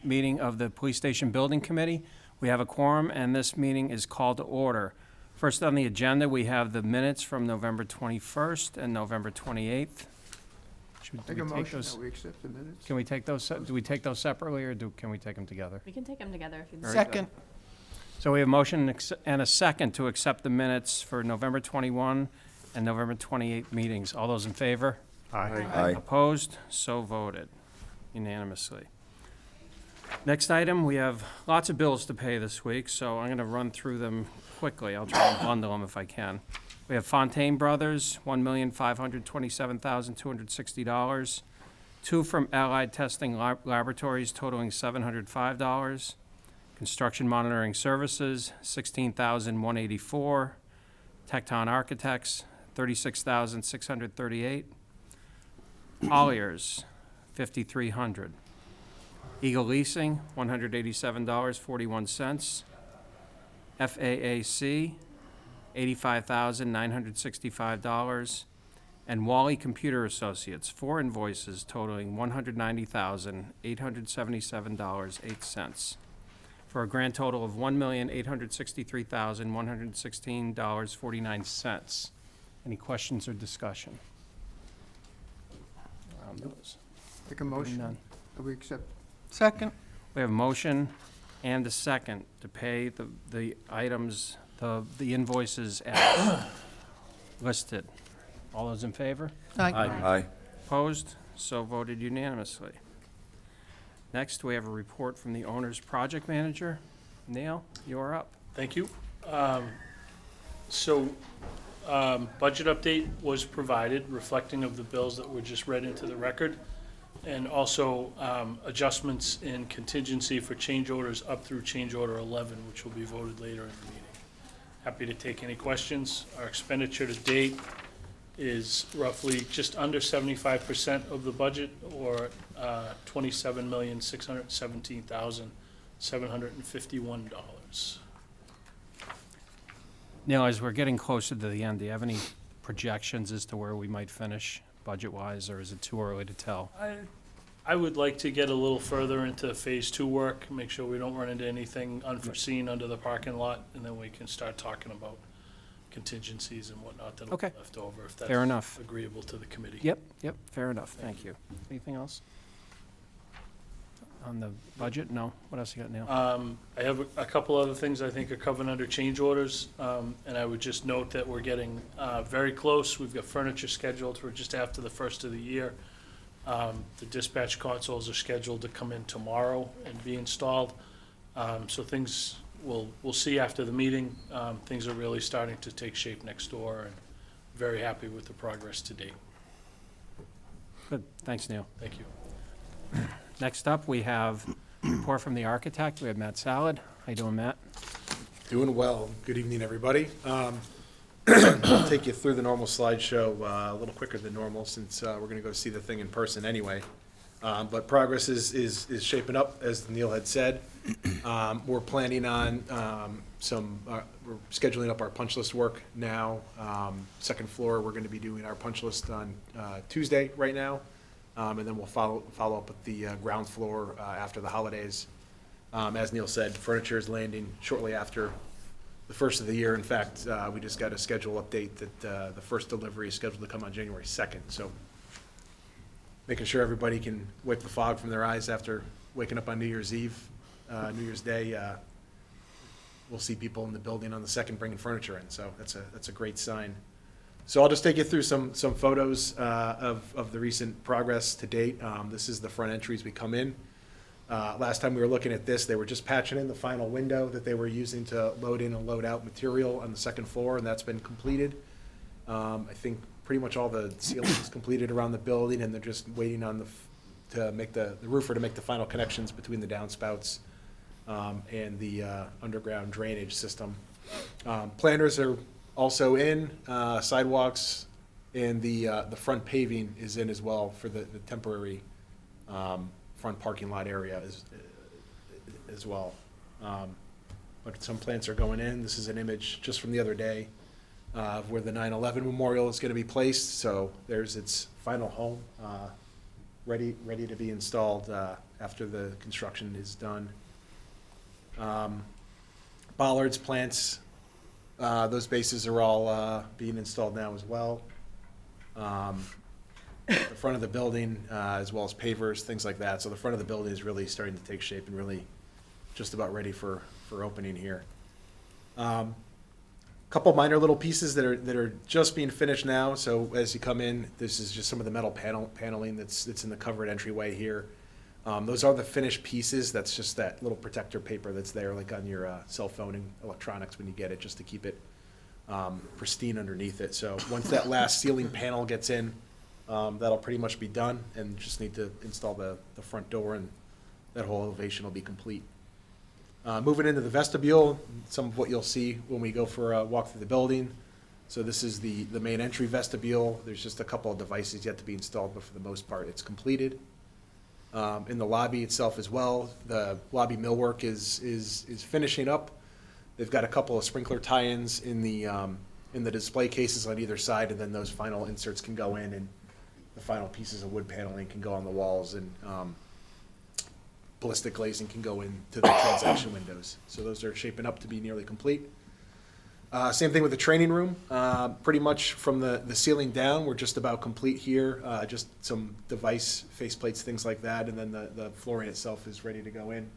meeting of the Police Station Building Committee. We have a quorum, and this meeting is called to order. First on the agenda, we have the minutes from November 21st and November 28th. Make a motion that we accept the minutes. Can we take those, do we take those separately, or can we take them together? We can take them together if you'd Very like. Second. So we have a motion and a second to accept the minutes for November 21 and November 28 meetings. All those in favor? Aye. Opposed? So voted unanimously. Next item, we have lots of bills to pay this week, so I'm going to run through them quickly. I'll try and bundle them if I can. We have Fontaine Brothers, $1,527,260. Two from Allied Testing Laboratories totaling $705. Construction Monitoring Services, $16,184. Tecton Architects, $36,638. Colliers, $5,300. Eagle Leasing, $187.41. FAAC, $85,965. And Wally Computer Associates, 4 invoices totaling $190,877.08, for a grand total of $1,863,116.49. Any questions or discussion around those? Make a motion None. that we accept. Second. We have a motion and a second to pay the items, the invoices as listed. All those in favor? Aye. Opposed? So voted unanimously. Next, we have a report from the owner's project manager. Neil, you're up. Thank you. Budget update was provided reflecting of the bills that were just read into the record, and also adjustments in contingency for change orders up through change order 11, which will be voted later in the meeting. Happy to take any questions. Our expenditure to date is roughly just under 75% of the budget, or $27,617,751. Neil, as we're getting closer to the end, do you have any projections as to where we might finish budget-wise, or is it too early to tell? I would like to get a little further into phase 2 work, make sure we don't run into anything unforeseen under the parking lot, and then we can start talking about contingencies and whatnot that'll be Okay. left over, if Fair that's enough. agreeable to the committee. Yep, fair enough, thank you. Anything else? On the budget? No? What else you got, Neil? I have a couple other things I think are covered under change orders, and I would just note that we're getting very close. We've got furniture scheduled for just after the first of the year. The dispatch consoles are scheduled to come in tomorrow and be installed. So things, we'll see after the meeting. Things are really starting to take shape next door, and very happy with the progress to date. Good, thanks, Neil. Thank you. Next up, we have a report from the architect. We have Matt Salad. How you doing, Matt? Doing well. Good evening, everybody. I'll take you through the normal slideshow a little quicker than normal, since we're going to go see the thing in person anyway. But progress is shaping up, as Neil had said. We're planning on we're scheduling up our punch list work now. Second floor, we're going to be doing our punch list on Tuesday right now. And then we'll follow up with the ground floor after the holidays. As Neil said, furniture is landing shortly after the first of the year. In fact, we just got a schedule update that the first delivery is scheduled to come on January 2nd. So making sure everybody can wipe the fog from their eyes after waking up on New Year's Eve, New Year's Day. We'll see people in the building on the 2nd bringing furniture in. So that's a great sign. So I'll just take you through some photos of the recent progress to date. This is the front entries we come in. Last time we were looking at this, they were just patching in the final window that they were using to load in and load out material on the 2nd floor, and that's been completed. I think pretty much all the sealing is completed around the building, and they're just waiting on the roofer to make the final connections between the downspouts and the underground drainage system. Planters are also in, sidewalks, and the front paving is in as well for the temporary front parking lot area as well. But some plants are going in. This is an image just from the other day where the 9/11 memorial is going to be placed. So there's its final home ready to be installed after the construction is done. Bollards, plants, those bases are all being installed now as well. The front of the building, as well as pavers, things like that. So the front of the building is really starting to take shape and really just about ready for opening here. Couple minor little pieces that are just being finished now. So as you come in, this is just some of the metal paneling that's in the covered entryway here. Those are the finished pieces. That's just that little protector paper that's there, like on your cell phone and electronics when you get it, just to keep it pristine underneath it. So once that last ceiling panel gets in, that'll pretty much be done, and just need to install the front door, and that whole elevation will be complete. Moving into the vestibule, some of what you'll see when we go for a walk through the building. So this is the main entry vestibule. There's just a couple of devices yet to be installed, but for the most part, it's completed. In the lobby itself as well, the lobby millwork is finishing up. They've got a couple of sprinkler tie-ins in the display cases on either side, and then those final inserts can go in, and the final pieces of wood paneling can go on the walls, and ballistic glazing can go into the transaction windows. So those are shaping up to be nearly complete. Same thing with the training room. Pretty much from the ceiling down, we're just about complete here. Just some device faceplates, things like that, and then the flooring itself is ready to go in.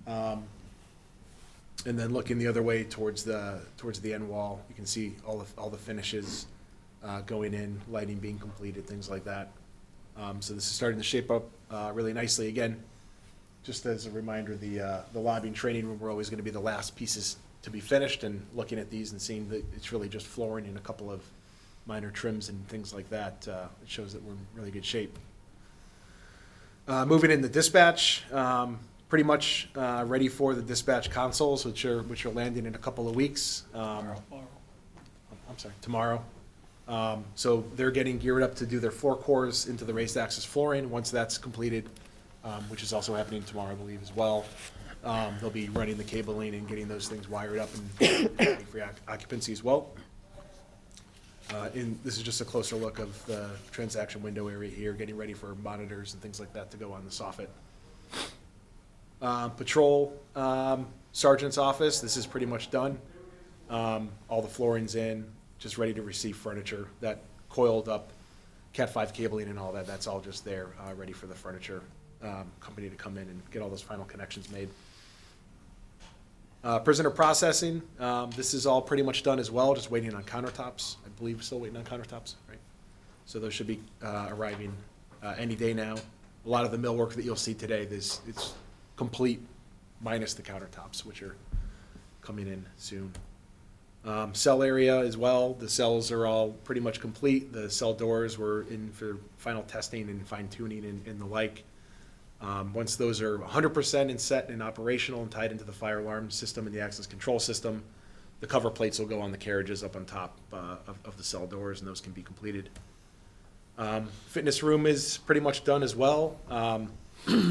And then looking the other way towards the end wall, you can see all the finishes going in, lighting being completed, things like that. So this is starting to shape up really nicely. Again, just as a reminder, the lobby and training room were always going to be the last pieces to be finished, and looking at these and seeing that it's really just flooring and a couple of minor trims and things like that, it shows that we're in really good shape. Moving into dispatch, pretty much ready for the dispatch consoles, which are landing in a couple of weeks. Tomorrow. So they're getting geared up to do their floor cores into the raised access flooring. Once that's completed, which is also happening tomorrow, I believe, as well. They'll be running the cabling and getting those things wired up and ready for occupancy as well. This is just a closer look of the transaction window area here, getting ready for monitors and things like that to go on the soffit. Patrol sergeant's office, this is pretty much done. All the flooring's in, just ready to receive furniture. That coiled up Cat 5 cabling and all that, that's all just there, ready for the furniture company to come in and get all those final connections made. Prisoner processing, this is all pretty much done as well, just waiting on countertops. I believe still waiting on countertops, right? So those should be arriving any day now. A lot of the millwork that you'll see today, it's complete minus the countertops, which are coming in soon. Cell area as well, the cells are all pretty much complete. The cell doors were in for final testing and fine tuning and the like. Once those are 100% and set and operational and tied into the fire alarm system and the access control system, the cover plates will go on the carriages up on top of the cell doors, and those can be completed. Fitness room is pretty much done as well.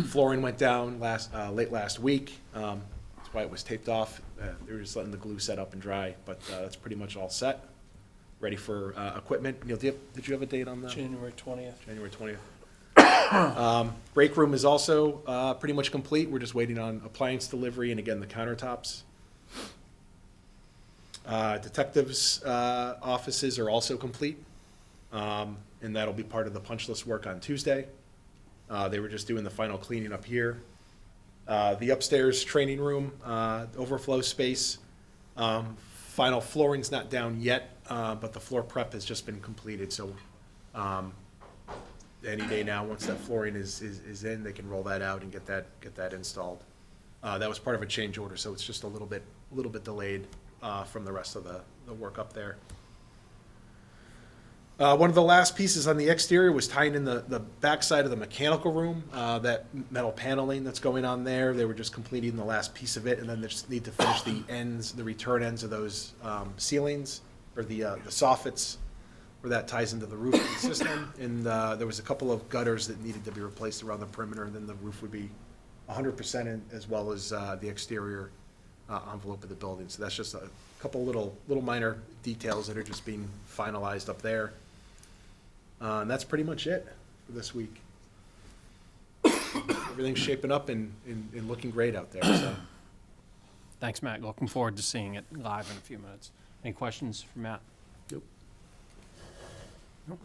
Flooring went down late last week. That's why it was taped off. They were just letting the glue set up and dry, but that's pretty much all set. Ready for equipment. Neil, did you have a date on that? January 20th. January 20th. Break room is also pretty much complete. We're just waiting on appliance delivery and, again, the countertops. Detectives' offices are also complete, and that'll be part of the punch list work on Tuesday. They were just doing the final cleaning up here. The upstairs training room, overflow space, final flooring's not down yet, but the floor prep has just been completed, so any day now, once that flooring is in, they can roll that out and get that installed. That was part of a change order, so it's just a little bit delayed from the rest of the work up there. One of the last pieces on the exterior was tying in the backside of the mechanical room, that metal paneling that's going on there. They were just completing the last piece of it, and then they just need to finish the return ends of those ceilings, or the soffits, where that ties into the roof of the system. And there was a couple of gutters that needed to be replaced around the perimeter, and then the roof would be 100% in, as well as the exterior envelope of the building. So that's just a couple little minor details that are just being finalized up there. And that's pretty much it for this week. everything's shaping up and looking great out there, so. Thanks, Matt. Looking forward to seeing it live in a few minutes. Any questions for Matt? Nope. Nope.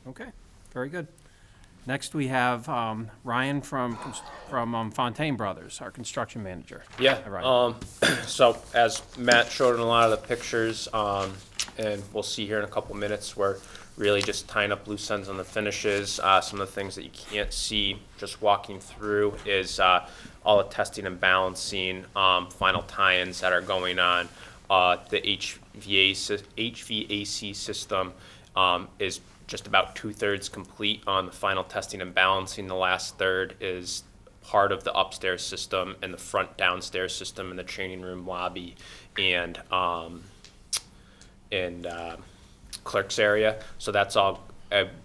Okay, very good. Next, we have Ryan from Fontaine Brothers, our construction manager. Yeah, Hi, Ryan. so as Matt showed in a lot of the pictures, and we'll see here in a couple minutes, we're really just tying up loose ends on the finishes. Some of the things that you can't see just walking through is all the testing and balancing, final tie-ins that are going on. The HVAC system is just about 2/3 complete on the final testing and balancing. The last third is part of the upstairs system and the front downstairs system in the training room lobby and clerk's area. So that's all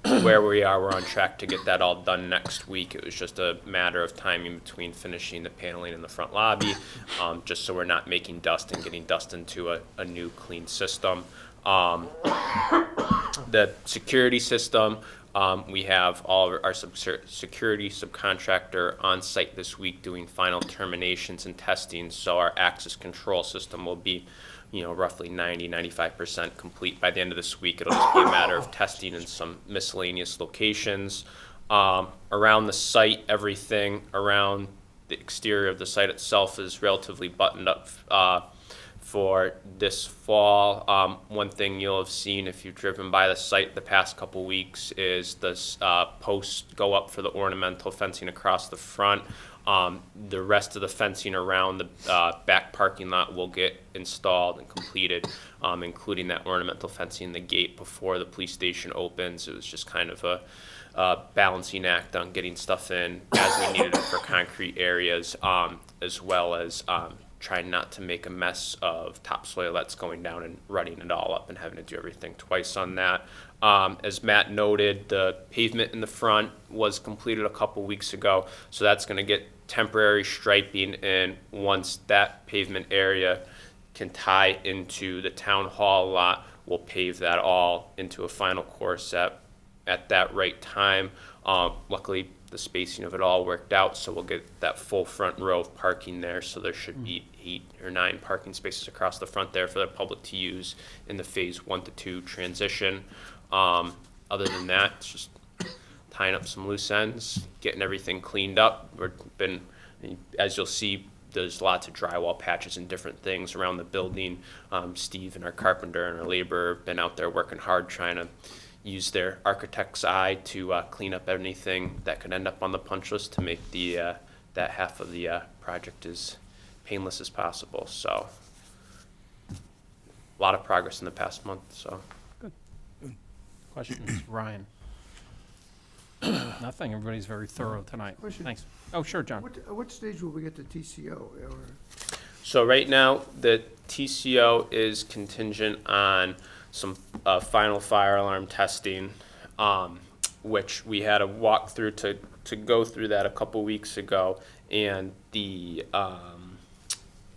where we are. We're on track to get that all done next week. It was just a matter of timing between finishing the paneling in the front lobby, just so we're not making dust and getting dust into a new clean system. The security system, we have all of our security subcontractor on site this week doing final terminations and testing. So our access control system will be, roughly 90-95% complete by the end of this week. It'll just be a matter of testing in some miscellaneous locations. Around the site, everything around the exterior of the site itself is relatively buttoned up for this fall. One thing you'll have seen if you've driven by the site the past couple weeks is the posts go up for the ornamental fencing across the front. The rest of the fencing around the back parking lot will get installed and completed, including that ornamental fencing, the gate before the police station opens. It was just kind of a balancing act on getting stuff in as we needed it for concrete areas, as well as trying not to make a mess of topsoil that's going down and rutting it all up and having to do everything twice on that. As Matt noted, the pavement in the front was completed a couple weeks ago, so that's going to get temporary striping, and once that pavement area can tie into the town hall lot, we'll pave that all into a final course at that right time. Luckily, the spacing of it all worked out, so we'll get that full front row of parking there. So there should be 8 or 9 parking spaces across the front there for the public to use in the phase 1 to 2 transition. Other than that, it's just tying up some loose ends, getting everything cleaned up. As you'll see, there's lots of drywall patches and different things around the building. Steve and our carpenter and our laborer have been out there working hard trying to use their architect's eye to clean up anything that could end up on the punch list to make that half of the project as painless as possible. So a lot of progress in the past month. So Questions, Ryan? Nothing. Everybody's very thorough tonight. Question. Thanks. Oh, sure, John. At what stage will we get the TCO? So right now, the TCO is contingent on some final fire alarm testing, which we had a walkthrough to go through that a couple weeks ago, and the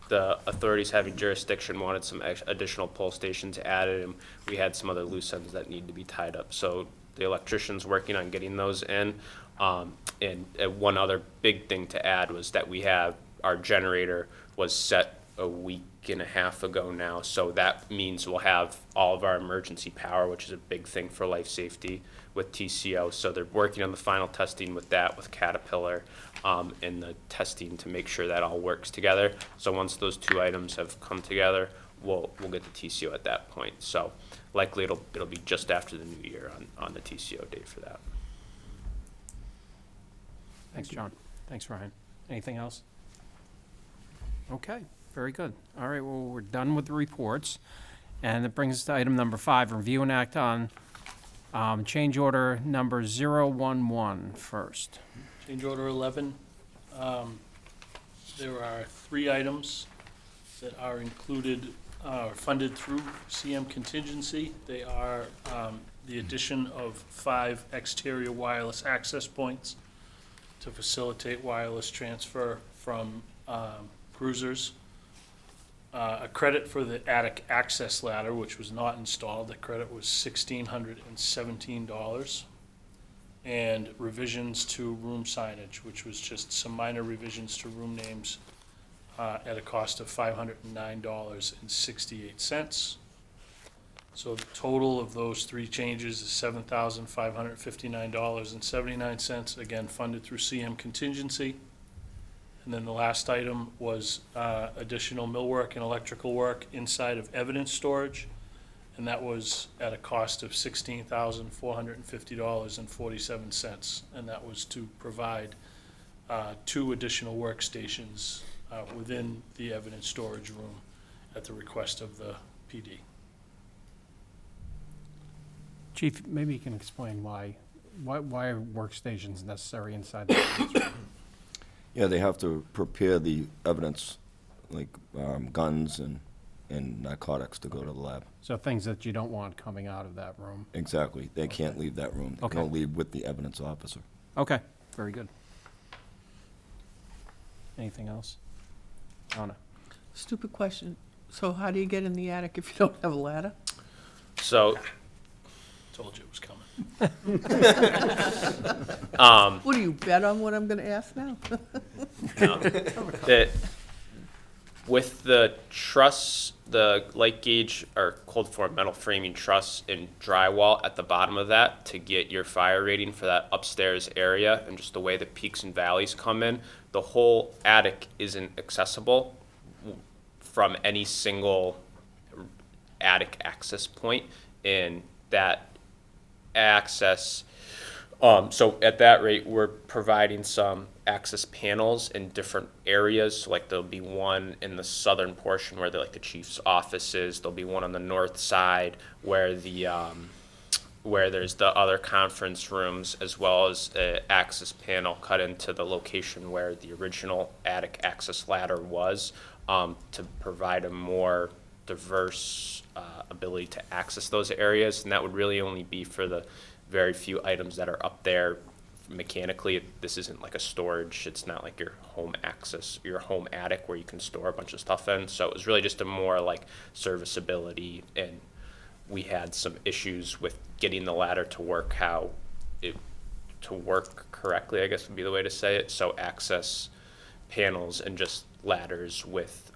authorities having jurisdiction wanted some additional pole stations added, and we had some other loose ends that need to be tied up. So the electrician's working on getting those in. And one other big thing to add was that we have our generator was set a week and a half ago now, so that means we'll have all of our emergency power, which is a big thing for life safety with TCO. So they're working on the final testing with that, with Caterpillar, and the testing to make sure that all works together. So once those 2 items have come together, we'll get the TCO at that point. So likely it'll be just after the new year on the TCO date for that. Thanks, John. Thanks, Ryan. Anything else? Okay, very good. All right, well, we're done with the reports. And that brings us to item number 5, review and act on change order number 011 first. Change order 11. There are 3 items that are included, funded through CM contingency. They are the addition of 5 exterior wireless access points to facilitate wireless transfer from cruisers. A credit for the attic access ladder, which was not installed. The credit was $1,617. and revisions to room signage, which was just some minor revisions to room names at a cost of $509.68. So the total of those three changes is $7,559.79, again, funded through CM contingency. And then the last item was additional millwork and electrical work inside of evidence storage, and that was at a cost of $16,450.47. And that was to provide 2 additional workstations within the evidence storage room at the request of the PD. Chief, maybe you can explain why are workstations necessary inside the evidence room? Yeah, they have to prepare the evidence, like guns and narcotics to go to the lab. So things that you don't want coming out of that room. Exactly. They can't leave that room. They can Okay. only leave with the evidence officer. Okay, very good. Anything else? Donna? Stupid question. So how do you get in the attic if you don't have a ladder? So, Told you it was coming. What, do you bet on what I'm gonna ask now? that with the truss, the light gauge or cold form metal framing truss and drywall at the bottom of that to get your fire rating for that upstairs area, and just the way the peaks and valleys come in, the whole attic isn't accessible from any single attic access point, and that access, so at that rate, we're providing some access panels in different areas. So like there'll be one in the southern portion where the chief's office is. There'll be one on the north side where where there's the other conference rooms, as well as an access panel cut into the location where the original attic access ladder was, to provide a more diverse ability to access those areas. And that would really only be for the very few items that are up there mechanically. This isn't like a storage. It's not like your home access, your home attic where you can store a bunch of stuff in. So it was really just a more like serviceability, and we had some issues with getting the ladder to work to work correctly, I guess would be the way to say it. So access panels and just ladders with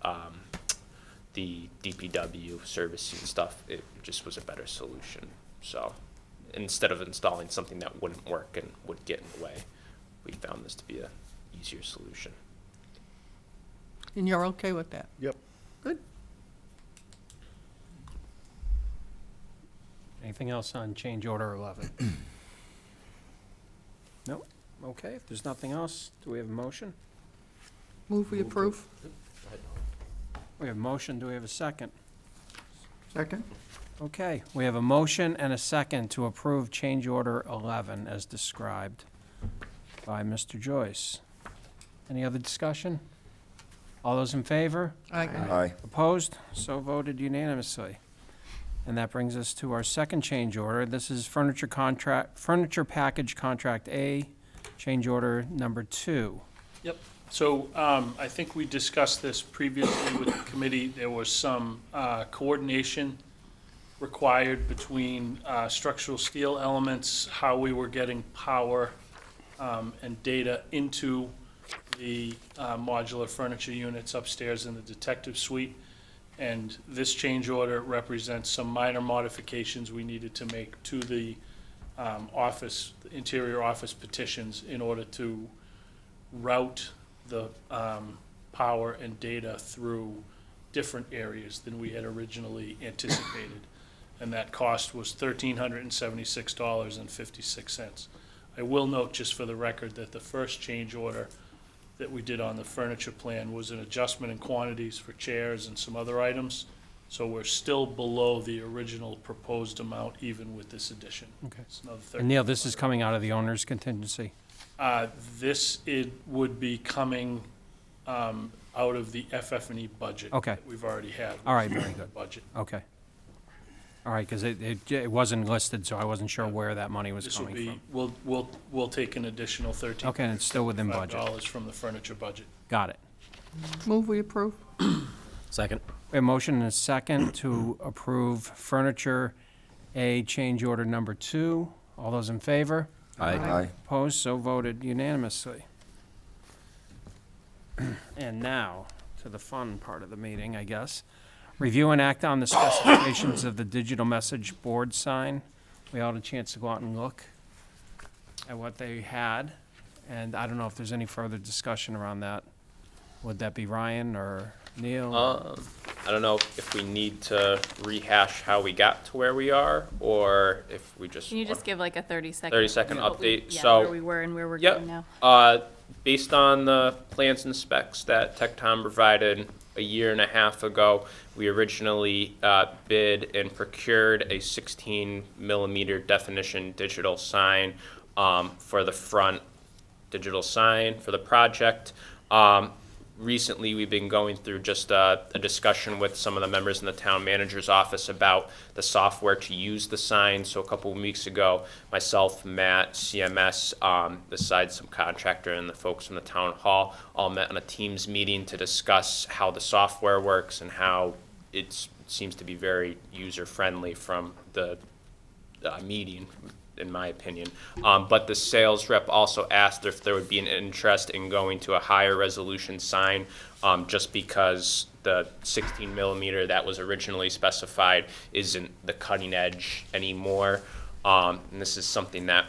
the DPW servicing stuff, it just was a better solution. So instead of installing something that wouldn't work and would get in the way, we found this to be a easier solution. And you're okay with that? Yep. Good. Anything else on change order 11? No? Okay, if there's nothing else, do we have a motion? Move we approve? We have a motion, do we have a second? Second? Okay, we have a motion and a second to approve change order 11 as described by Mr. Joyce. Any other discussion? All those in favor? Aye. Opposed? So voted unanimously. And that brings us to our second change order. This is furniture package contract A, change order number 2. Yep. So I think we discussed this previously with the committee. There was some coordination required between structural steel elements, how we were getting power and data into the modular furniture units upstairs in the detective suite. And this change order represents some minor modifications we needed to make to the interior office petitions in order to route the power and data through different areas than we had originally anticipated. And that cost was $1,376.56. I will note, just for the record, that the first change order that we did on the furniture plan was an adjustment in quantities for chairs and some other items. So we're still below the original proposed amount, even with this addition. Okay. It's another And Neil, this is coming out of the owner's contingency? It would be coming out of the FF&E budget. Okay. That we've already had. All right, very good. Budget. Okay. All right, because it wasn't listed, so I wasn't sure where that money was This will coming be, from. we'll take an additional $13. Okay, and it's still within budget. $5 from the furniture budget. Got it. Move we approve? Second. We have a motion and a second to approve furniture A change order number 2. All those in favor? Aye. Opposed, so voted unanimously. And now, to the fun part of the meeting, I guess. Review and act on the specifications of the digital message board sign. We all had a chance to go out and look at what they had, and I don't know if there's any further discussion around that. Would that be Ryan or Neil? I don't know if we need to rehash how we got to where we are, or if we just. Can you just give like a 30-second? 30-second update? Yeah, So- where we were and where we're Yep. going now. Based on the plans and specs that Tecton provided a year and a half ago, we originally bid and procured a 16 millimeter definition digital sign for the front digital sign for the project. Recently, we've been going through just a discussion with some of the members in the town manager's office about the software to use the sign. So a couple of weeks ago, myself, Matt, CMS, the side subcontractor, and the folks from the town hall all met on a Teams meeting to discuss how the software works and how it seems to be very user-friendly from the meeting, in my opinion. But the sales rep also asked if there would be an interest in going to a higher resolution sign, just because the 16 millimeter that was originally specified isn't the cutting edge anymore. And this is something that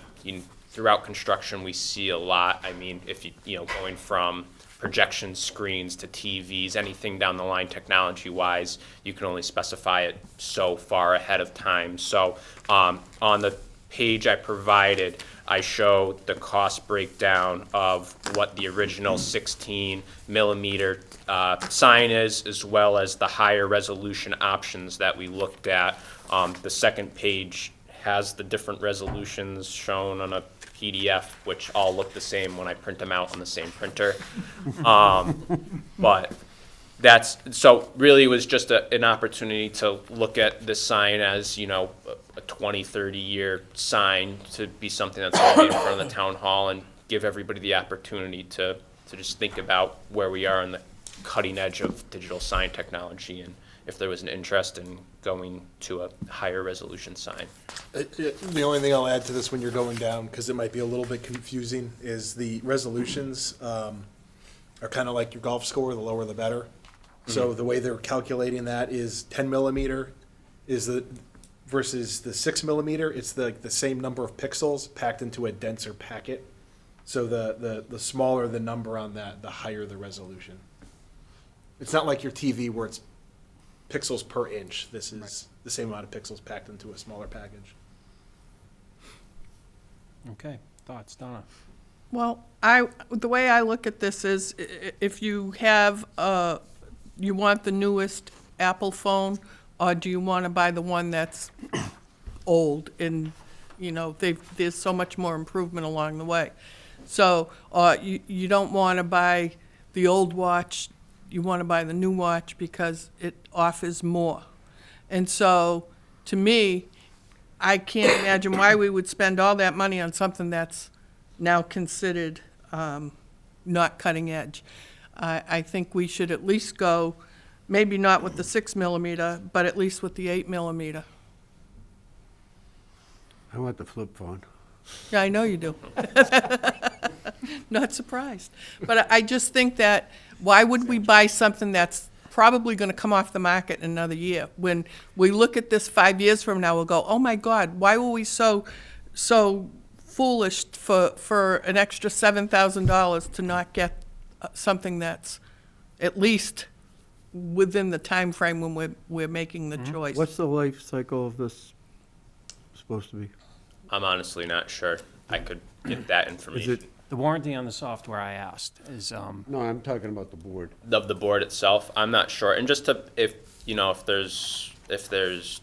throughout construction we see a lot. I mean, if you know, going from projection screens to TVs, anything down the line technology-wise, you can only specify it so far ahead of time. So on the page I provided, I show the cost breakdown of what the original 16 millimeter sign is, as well as the higher resolution options that we looked at. The second page has the different resolutions shown on a PDF, which all look the same when I print them out on the same printer. But that's, so really it was just an opportunity to look at this sign as, you know, a 20, 30-year sign to be something that's going to be in front of the town hall and give everybody the opportunity to just think about where we are in the cutting edge of digital sign technology and if there was an interest in going to a higher resolution sign. The only thing I'll add to this when you're going down, because it might be a little bit confusing, is the resolutions are kind of like your golf score, the lower the better. So the way they're calculating that is 10 millimeter is versus the 6 millimeter, it's the same number of pixels packed into a denser packet. So the smaller the number on that, the higher the resolution. It's not like your TV where it's pixels per inch. This is the same amount of pixels packed into a smaller package. Okay, thoughts, Donna? Well, the way I look at this is if you have, you want the newest Apple phone, or do you want to buy the one that's old and, you know, there's so much more improvement along the way. So, you don't want to buy the old watch, you want to buy the new watch because it offers more. And so, to me, I can't imagine why we would spend all that money on something that's now considered not cutting edge. I think we should at least go, maybe not with the 6 millimeter, but at least with the 8 millimeter. I want the flip phone. Yeah, I know you do. Not surprised. But I just think that, why would we buy something that's probably going to come off the market in another year? When we look at this 5 years from now, we'll go, oh my God, why were we so foolish for an extra $7,000 to not get something that's at least within the time frame when we're making the choice? What's the life cycle of this supposed to be? I'm honestly not sure. I could get that Is information. it, The warranty on the software I asked is, no, I'm talking about the board. Of the board itself, I'm not sure. And just to, if there's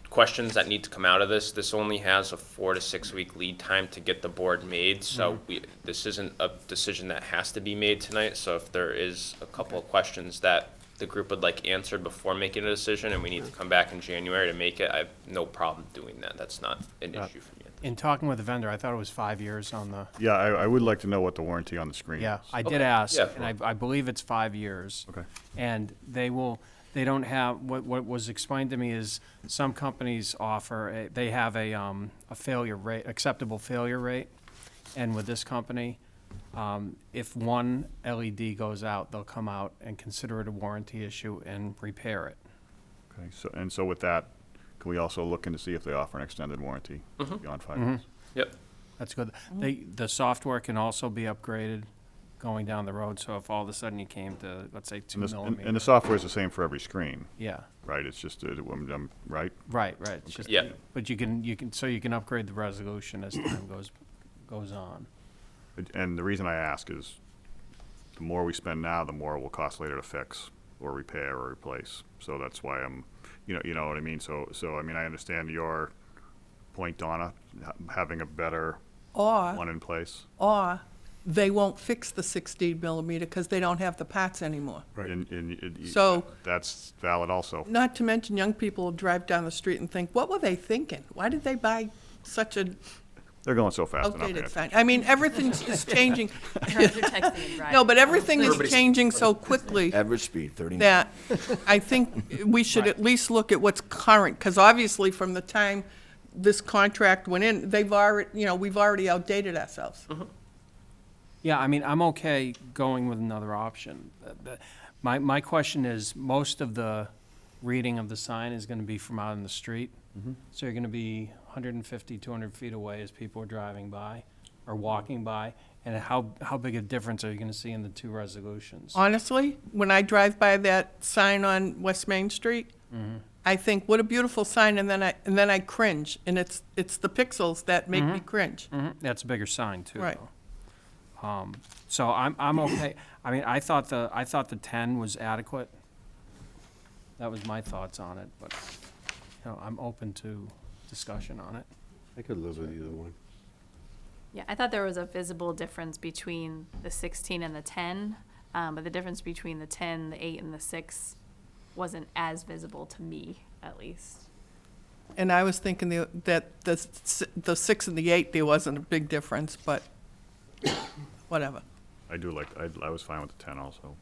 questions that need to come out of this, this only has a 4 to 6 week lead time to get the board made. So this isn't a decision that has to be made tonight. So if there is a couple of questions that the group would like answered before making a decision and we need to come back in January to make it, I have no problem doing that. That's not an issue for me. in talking with the vendor, I thought it was 5 years on the, Yeah, I would like to know what the warranty on the screen is. yeah, I did ask, Yeah. and I believe it's 5 years. Okay. And they will, They don't have, what was explained to me is some companies offer, they have a failure rate, acceptable failure rate. And with this company, if one LED goes out, they'll come out and consider it a warranty issue and repair it. Okay, so with that, can we also look into see if they offer an extended warranty beyond 5 years? Yep. That's good. The software can also be upgraded going down the road, so if all of a sudden you came to, let's say, 2 And millimeter. the software is the same for every screen, Yeah, right? It's just, right? right, it's just, Yeah. but you can upgrade the resolution as time goes on. And the reason I ask is, the more we spend now, the more it will cost later to fix or repair or replace. So that's why I'm, you know what I mean? So I mean, I understand your point, Donna, having a better Or, one in place. or they won't fix the 16 millimeter because they don't have the parts anymore. Right. So- That's valid also. Not to mention, young people will drive down the street and think, what were they thinking? Why did they buy such an They're going so fast. they're not outdated paying sign? I mean, everything's just changing. Parents are texting and driving. No, but everything is Everybody's- changing so quickly Average speed, 39. that I think we should at least look at what's current, because obviously from the time this contract went in, we've already outdated ourselves. Yeah, I mean, I'm okay going with another option. My question is, most of the reading of the sign is gonna be from out in the street. So you're gonna be 150, 200 feet away as people are driving by or walking by. And how big a difference are you gonna see in the two resolutions? Honestly, when I drive by that sign on West Main Street, I think, what a beautiful sign, and then I cringe, and it's the pixels that make me cringe. That's a bigger sign too, Right. though. So I'm okay. I mean, I thought the 10 was adequate. That was my thoughts on it, but, I'm open to discussion on it. I could live with either one. Yeah, I thought there was a visible difference between the 16 and the 10, but the difference between the 10, the 8, and the 6 wasn't as visible to me, at least. And I was thinking that the 6 and the 8, there wasn't a big difference, but whatever. I do like, I was fine with the 10 also.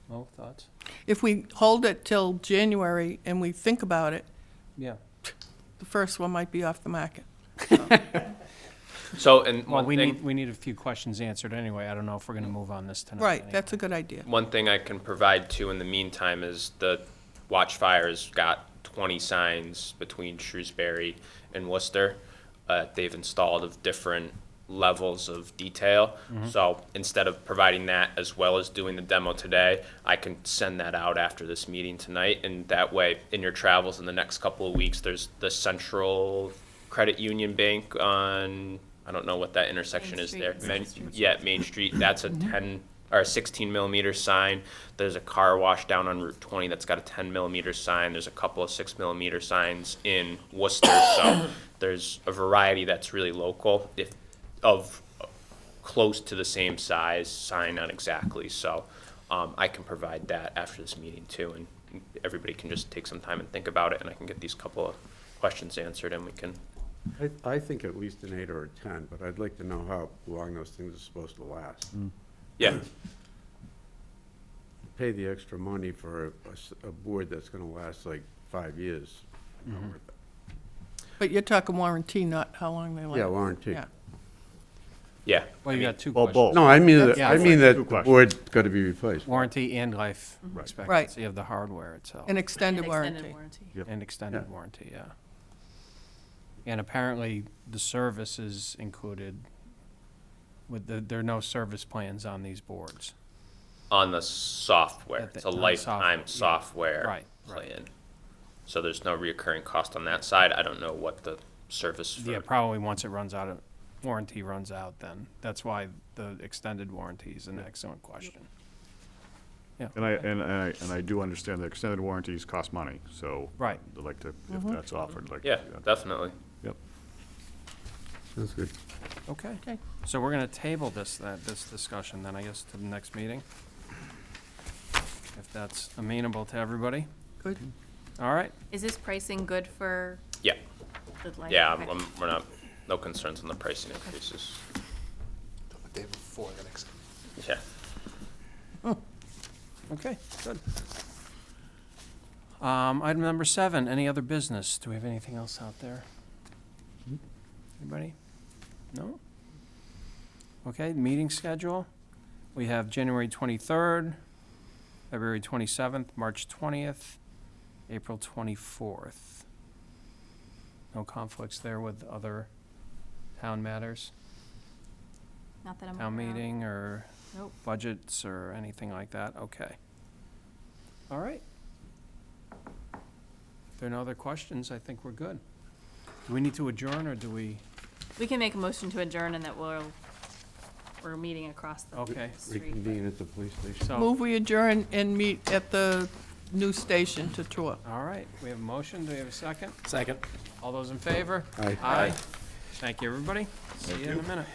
No thoughts? If we hold it till January and we think about it, Yeah. the first one might be off the market. So, and Well, one thing. we need a few questions answered anyway. I don't know if we're gonna move on this tonight. Right, anyway. that's a good idea. One thing I can provide too in the meantime is the Watchfire's got 20 signs between Shrewsbury and Worcester. They've installed of different levels of detail. So instead of providing that as well as doing the demo today, I can send that out after this meeting tonight. And that way, in your travels in the next couple of weeks, there's the Central Credit Union Bank on, I don't know what that intersection Main is Street there. and Sixth Street. Yeah, Main Street. That's a 10 or a 16 millimeter sign. There's a car wash down on Route 20 that's got a 10 millimeter sign. There's a couple of 6 millimeter signs in Worcester. So there's a variety that's really local, if of close to the same size sign, not exactly. So I can provide that after this meeting too, and everybody can just take some time and think about it, and I can get these couple of questions answered, and we can. I think at least an 8 or a 10, but I'd like to know how long those things are supposed to last. Yeah. Pay the extra money for a board that's gonna last like 5 years. Not worth it. But you're talking warranty, not how long they last. Yeah, warranty. Yeah. Yeah. Well, you got two Well, questions. both. No, I mean, Yeah, I mean two that the questions. board's gotta be replaced. Warranty and life Right. expectancy of the hardware itself. An extended And warranty. extended warranty. Yep. And extended Yeah. warranty, yeah. And apparently, the service is included with there are no service plans on these boards. On the software, At the- it's a on the lifetime software, software Right, right. plan. So there's no reoccurring cost on that side. I don't know what the service for. Yeah, probably once it runs out, warranty runs out, then. That's why the extended warranty is an excellent question. Yeah. And I do understand that extended warranties cost money, so. Right. I'd like to, if that's offered, like. Yeah, definitely. Yep. That's good. Okay. Okay. So we're gonna table this discussion then, I guess, to the next meeting? If that's amenable to everybody? Good. All right. Is this pricing good for Yeah, the life? yeah, Okay. we're not, no concerns on the pricing increases. The day before the next. Yeah. Okay, good. Item number 7, any other business? Do we have anything else out there? Anybody? No? Okay, meeting schedule. We have January 23rd, February 27th, March 20th, April 24th. No conflicts there with other town matters? Not that I'm Town aware of. meeting or Nope. budgets or anything like that? Okay. All right. If there are no other questions, I think we're good. Do we need to adjourn, or do we? We can make a motion to adjourn and that we're meeting across the Okay. street. Reconvene at the police station. So, Move we adjourn and meet at the new station to tour. all right, we have a motion. Do we have a second? Second. All those in favor? Aye. Aye. Thank you, everybody. See you in a minute.